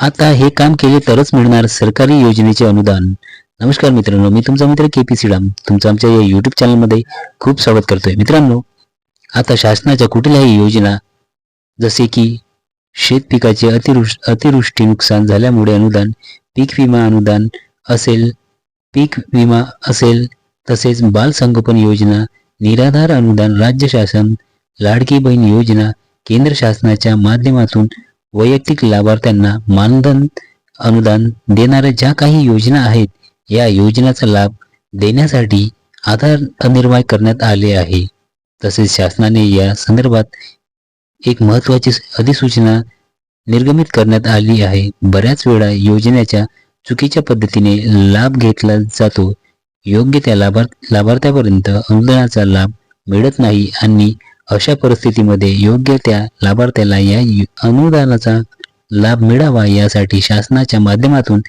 आता हे काम केले तरच मिळणार सरकारी योजनेचे अनुदान। नमस्कार मित्रांनो, मी तुमचा मित्र केपी श्रीराम तुमचं आमच्या या यूट्यूब चॅनलमध्ये खूप स्वागत करतोय। मित्रांनो, आता शासनाच्या कुठल्याही योजना जसे की शेत पिकाचे अतिवृष्टी नुकसान झाल्यामुळे अनुदान, पीक विमा अनुदान असेल, पीक विमा असेल, तसेच बाल संगोपन योजना, निराधार अनुदान, राज्य शासन, लाडकी बहीण योजना, केंद्र शासनाच्या माध्यमातून वैयक्तिक लाभार्थ्यांना मानधन अनुदान देणाऱ्या ज्या काही योजना आहेत, या योजनेचा लाभ देण्यासाठी आधार अनिवार्य करण्यात आले आहे। तसेच शासनाने या संदर्भात एक महत्त्वाची अधिसूचना निर्गमित करण्यात आली आहे। बऱ्याच वेळा योजनेच्या चुकीच्या पद्धतीने लाभ घेतला जातो, योग्य त्या लाभार्थ्यापर्यंत अनुदानाचा लाभ मिळत नाही आणि अशा परिस्थितीमध्ये योग्य त्या लाभार्थ्याला या अनुदानाचा लाभ मिळावा यासाठी शासनाच्या माध्यमातून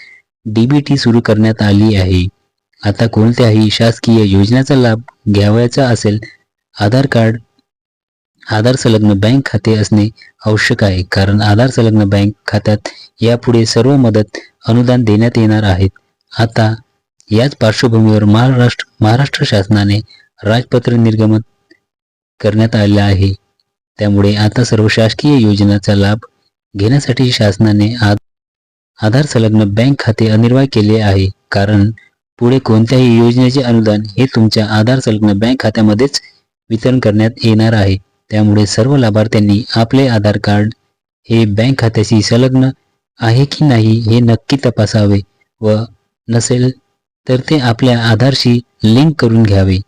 डीबीटी सुरू करण्यात आली आहे। आता कोणत्याही शासकीय योजनेचा लाभ घ्यावयाचा असेल, आधार संलग्न बँक खाते असणे आवश्यक आहे, कारण आधार संलग्न बँक खात्यात यापुढे सर्व मदत अनुदान देण्यात येणार आहेत। आता याच पार्श्वभूमीवर महाराष्ट्र शासनाने राजपत्र निर्गमित करण्यात आले आहे। त्यामुळे आता सर्व शासकीय योजनांचा लाभ घेण्यासाठी शासनाने आधार संलग्न बँक खाते अनिवार्य केले आहे, कारण पुढे कोणत्याही योजनेचे अनुदान हे तुमच्या आधार संलग्न बँक खात्यामध्येच वितरण करण्यात येणार आहे। त्यामुळे सर्व लाभार्थ्यांनी आपले आधार कार्ड हे बँक खात्याशी संलग्न आहे की नाही हे नक्की तपासावे व नसेल तर ते आपल्या आधारशी लिंक करून घ्यावे।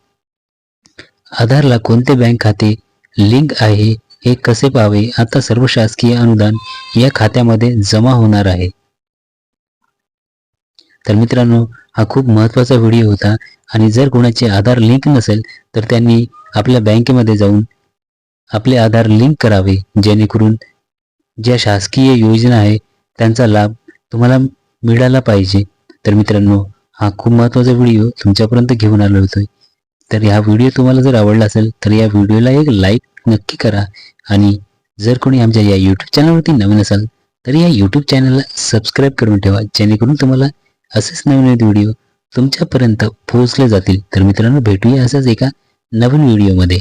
आधारला कोणते बँक खाते लिंक आहे हे कसे पाहावे? आता सर्व शासकीय अनुदान या खात्यामध्ये जमा होणार आहे। तर मित्रांनो, हा खूप महत्त्वाचा व्हिडिओ होता आणि जर कोणाचे आधार लिंक नसेल तर त्यांनी आपल्या बँकेमध्ये जाऊन आपले आधार लिंक करावे, जेणेकरून ज्या शासकीय योजना आहे त्यांचा लाभ तुम्हाला मिळाला पाहिजे। तर मित्रांनो, हा खूप महत्त्वाचा व्हिडिओ तुमच्यापर्यंत घेऊन आलो होतो। तर हा व्हिडिओ तुम्हाला जर आवडला असेल तर या व्हिडिओला एक लाईक नक्की करा आणि जर कोणी आमच्या या यूट्यूब चॅनलवरती नवीन असाल तर या यूट्यूब चॅनलला सबस्क्राईब करून ठेवा, जेणेकरून तुम्हाला असेच नवीन व्हिडिओ तुमच्यापर्यंत पोहोचले जातील। तर मित्रांनो, भेटूया असाच एका नवीन व्हिडिओमध्ये।